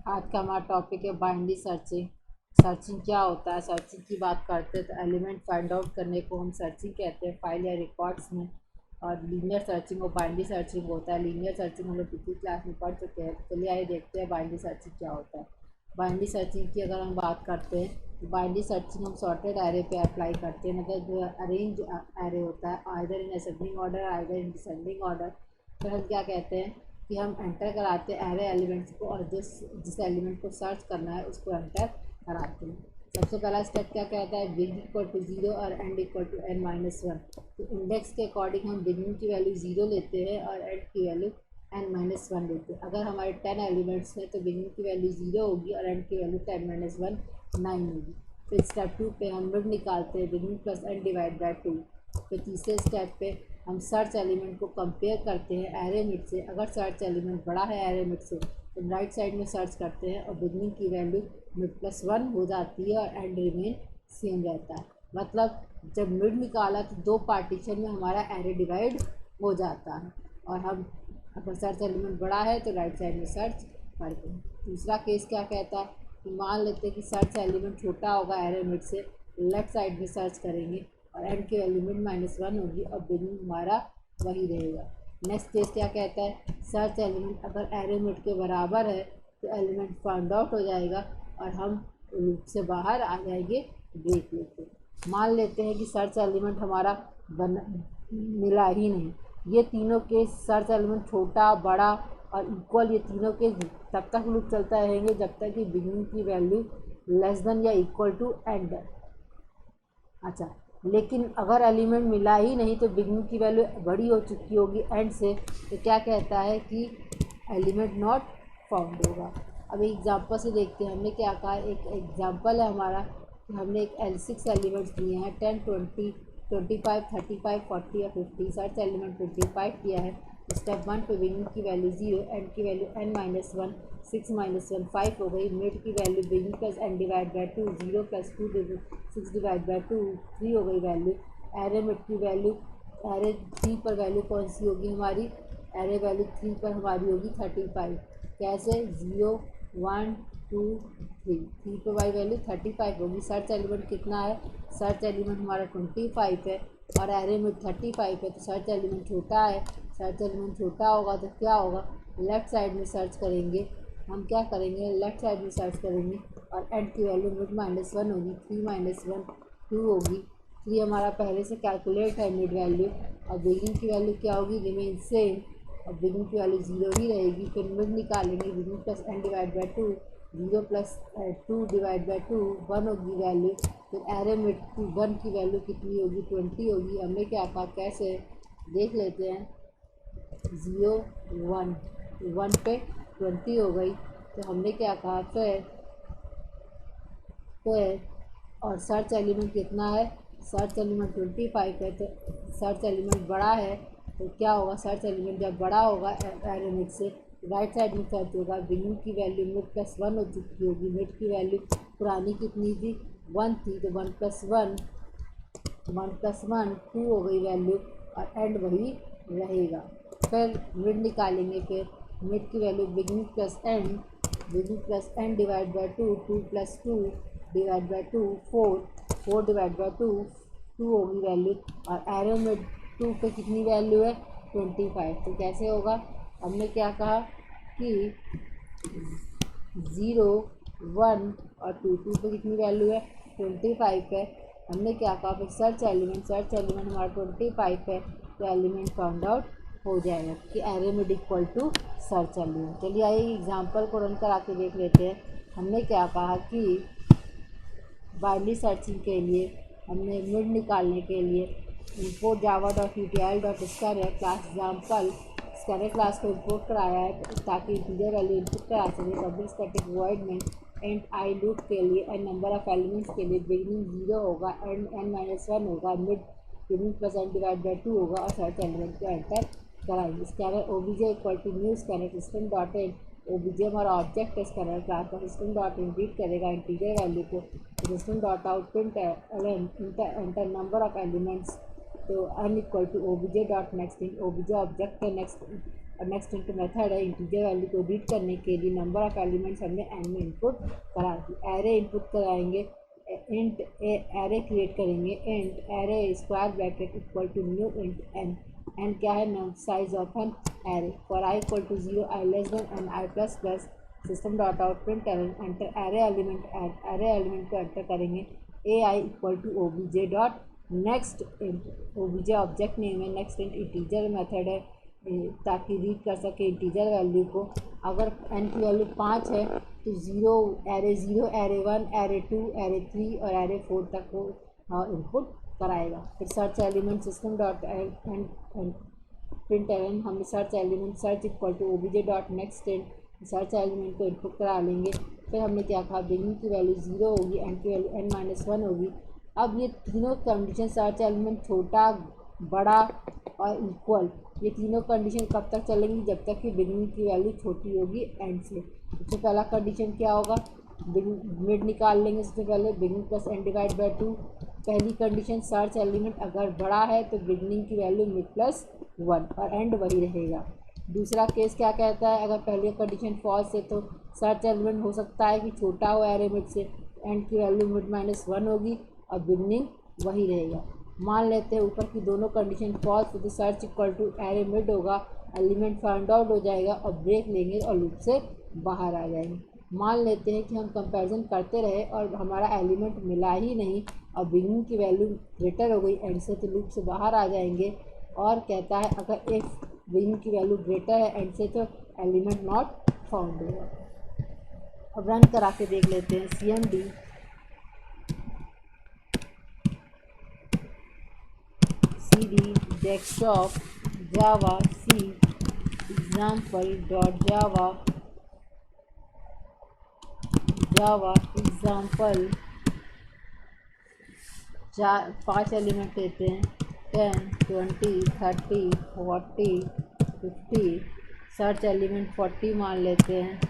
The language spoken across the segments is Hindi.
आज का हमारा टॉपिक है बाइनरी सर्चिंग। सर्चिंग क्या होता है? सर्चिंग की बात करते हैं तो एलिमेंट फाइंड आउट करने को हम सर्चिंग कहते हैं फाइल या रिकॉर्ड्स में। और लीनियर सर्चिंग और बाइनरी सर्चिंग होता है। लीनियर सर्चिंग हम लोग पिछली क्लास में पढ़ चुके हैं, तो चलिए आइए देखते हैं बाइनरी सर्चिंग क्या होता है। बाइनरी सर्चिंग की अगर हम बात करते हैं तो बाइनरी सर्चिंग हम सॉर्टेड एरे पे अप्लाई करते हैं। मतलब जो अरेंज एरे होता है, either in ascending order either in descending order. तो हम क्या कहते हैं कि हम एंटर कराते हैं एरे एलिमेंट्स को, और जिस एलिमेंट को सर्च करना है उसको एंटर कराते हैं। सबसे पहला स्टेप क्या कहता है? बिग इक्वल टू 0 और एंड इक्वल टू n-1। तो इंडेक्स के अकॉर्डिंग हम बिगिनिंग की वैल्यू 0 लेते हैं और एंड की वैल्यू n-1 लेते हैं। अगर हमारे 10 एलिमेंट्स हैं तो बिगिनिंग की वैल्यू 0 होगी और एंड की वैल्यू 10-1 9 होगी। फिर स्टेप 2 पे हम मिड निकालते हैं, beginning plus end divide by 2। फिर तीसरे स्टेप पे हम सर्च एलिमेंट को कंपेयर करते हैं एरे मिड से। अगर सर्च एलिमेंट बड़ा है एरे मिड से तो राइट साइड में सर्च करते हैं और बिगनिंग की वैल्यू मिड प्लस 1 हो जाती है और एंड रिमेन सेम रहता है। मतलब जब मिड निकाला तो दो पार्टीशन में हमारा एरे डिवाइड हो जाता है। और हम अगर सर्च एलिमेंट बड़ा है तो राइट साइड में सर्च करते हैं। दूसरा केस क्या कहता है कि मान लेते हैं कि सर्च एलिमेंट छोटा होगा एरे मिड से, लेफ्ट साइड में सर्च करेंगे और एंड की वैल्यू मिड -1 होगी और बिगिनिंग हमारा वही रहेगा। नेक्स्ट केस क्या कहता है? सर्च एलिमेंट अगर एरे मिड के बराबर है तो एलिमेंट फाइंड आउट हो जाएगा और हम लूप से बाहर आ जाएंगे ब्रेक लेके। मान लेते हैं कि सर्च एलिमेंट हमारा मिला ही नहीं। ये तीनों केस सर्च एलिमेंट छोटा बड़ा और इक्वल, ये तीनों केस तब तक लूप चलता रहेंगे जब तक कि बिगिनिंग की वैल्यू लेस देन या इक्वल टू एंड। अच्छा, लेकिन अगर एलिमेंट मिला ही नहीं तो बिगिनिंग की वैल्यू बड़ी हो चुकी होगी एंड से, तो क्या कहता है कि एलिमेंट नॉट फाउंड होगा। अब एग्जांपल से देखते हैं हमने क्या कहा। एक एग्जांपल है हमारा कि हमने एक L6 एलिमेंट्स दिए हैं 10 20 25 35 40 या 50। सर्च एलिमेंट 25 दिया है। स्टेप 1 पे बिगिनिंग की वैल्यू 0, एंड की वैल्यू n-1 6-1 5 हो गई। मिड की value beginning plus end divide by 2 0 plus 2 6 divide by 2 3 हो गई वैल्यू। एरे मिड की वैल्यू एरे 3 पर वैल्यू कौन सी होगी हमारी? एरे वैल्यू 3 पर हमारी होगी 35। कैसे? 0 1 2 3 3 पर वाई वैल्यू 35 होगी। सर्च एलिमेंट कितना है? सर्च एलिमेंट हमारा 25 है और एरे में 35 है, तो सर्च एलिमेंट छोटा है। सर्च एलिमेंट छोटा होगा तो क्या होगा? लेफ़्ट साइड में सर्च करेंगे। हम क्या करेंगे? लेफ़्ट साइड में सर्च करेंगे और एंड की वैल्यू मिड -1 होगी। 3-1 2 होगी। 3 हमारा पहले से कैलकुलेट है मिड वैल्यू, और बिगिनिंग की वैल्यू क्या होगी? रिमेन सेम, और बिगिनिंग की वैल्यू 0 ही रहेगी। फिर मिड निकालेंगे, beginning plus end divide by 2 0 plus 2 divide by 2 1 होगी वैल्यू। फिर एरे मिड 1 की वैल्यू कितनी होगी? 20 होगी। हमने क्या कहा? कैसे देख लेते हैं। 0 1 1 पे 20 हो गई, तो हमने क्या कहा फिर और सर्च एलिमेंट कितना है? सर्च एलिमेंट 25 है, तो सर्च एलिमेंट बड़ा है तो क्या होगा? सर्च एलिमेंट जब बड़ा होगा एरे मिड से, राइट साइड में सर्च होगा। बिगिनिंग की वैल्यू मिड प्लस 1 हो चुकी होगी। मिड की वैल्यू पुरानी कितनी थी? 1 थी, तो 1 + 1 2 हो गई वैल्यू, और एंड वही रहेगा। फिर मिड निकालेंगे। फिर मिड की value beginning plus end divide by 2 2 + 2 divide by 2 4 divide by 2 2 होगी वैल्यू, और एरो में 2 पे कितनी वैल्यू है? 25। तो कैसे होगा? हमने क्या कहा कि 0 1 और 2 पे कितनी वैल्यू है? 25 है। हमने क्या कहा? फिर सर्च एलिमेंट हमारा 25 है, तो एलिमेंट फाउंड आउट हो जाएगा कि array mid equal to search element. चलिए आइए एग्जांपल को रन करा के देख लेते हैं। हमने क्या कहा कि बाइनरी सर्चिंग के लिए हमने मिड निकालने के लिए import java.util.scanner class example scanner class को इंपोर्ट कराया है ताकि इंटीजर वैल्यू इनपुट करा सके। पब्लिक स्टैटिक वॉइड में एंड आई लूप के लिए एंड नंबर ऑफ एलिमेंट्स के लिए बिगिनिंग 0 होगा, एंड n-1 होगा, mid beginning plus end divide by 2 होगा, और सर्च एलिमेंट को एंटर कराएंगे। Scanner obj equal to new scanner system dot in. obj हमारा ऑब्जेक्ट है स्कैनर क्लास का। सिस्टम डॉट इन रीड करेगा इंटीजर वैल्यू को। System dot out print enter number of elements, तो n equal to obj dot next in. obj object है नेक्स्ट और नेक्स्ट इंट मेथड है इंटीजर वैल्यू को रीड करने के लिए नंबर ऑफ एलिमेंट्स हमने एन में इनपुट करा दी। एरे इनपुट कराएंगे, इंट एरे क्रिएट करेंगे, int array square bracket equal to new int N. N क्या है? Size of N array. For I equal to 0, I less than N, I plus plus system dot out print enter array element, array element को एंटर करेंगे A I equal to O B J dot next int. O B J object name है, नेक्स्ट इंट इंटीजर मेथड है ताकि रीड कर सके इंटीजर वैल्यू को। अगर एन की वैल्यू 5 है तो 0, एरे 0, एरे 1, एरे 2, एरे 3 और एरे 4 तक को इनपुट कराएगा। फिर search element system dot and print N, हमने search element search equal to O B J dot next int search element को इनपुट करा लेंगे। फिर हमने क्या कहा, बिगिनिंग की वैल्यू 0 होगी, एंड की वैल्यू n-1 होगी। अब ये तीनों कंडीशन सर्च एलिमेंट छोटा, बड़ा और इक्वल, ये तीनों कंडीशन कब तक चलेंगी? जब तक कि बिगिनिंग की वैल्यू छोटी होगी एंड से। सबसे पहला कंडीशन क्या होगा? मिड निकाल लेंगे। सबसे पहले beginning plus N divide by 2। पहली कंडीशन सर्च एलिमेंट अगर बड़ा है तो बिगिनिंग की वैल्यू मिड प्लस 1 और एंड वही रहेगा। दूसरा केस क्या कहता है? अगर पहली कंडीशन फॉल्स है तो सर्च एलिमेंट हो सकता है कि छोटा हो एरे मिड से, एंड की वैल्यू मिड -1 होगी और बिगनिंग वही रहेगा। मान लेते हैं ऊपर की दोनों कंडीशन फॉल्स है तो search equal to array mid होगा, एलिमेंट फाइंड आउट हो जाएगा और ब्रेक लेंगे और लूप से बाहर आ जाएंगे। मान लेते हैं कि हम कंपैरिजन करते रहे और हमारा एलिमेंट मिला ही नहीं और बिगनिंग की वैल्यू ग्रेटर हो गई एंड से, तो लूप से बाहर आ जाएंगे। और कहता है अगर इफ बिगिनिंग की वैल्यू ग्रेटर है एंड से तो एलिमेंट नॉट फाउंड होगा। अब रन करा के देख लेते हैं। cmd cd desktop java C example dot java example 5 element देते हैं, 10, 20, 30, 40, 50। सर्च एलिमेंट 40 मान लेते हैं,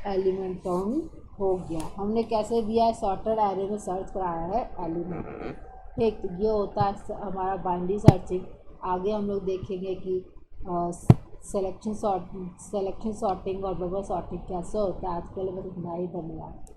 एलिमेंट फाउंड हो गया। हमने कैसे दिया है? सॉर्टेड एरे में सर्च कराया है एलिमेंट। ठीक, तो ये होता है हमारा बाइनरी सर्चिंग। आगे हम लोग देखेंगे कि सिलेक्शन सॉर्टिंग और बबल सॉर्टिंग कैसे होता है। आज के लिए बस इतना ही, धन्यवाद।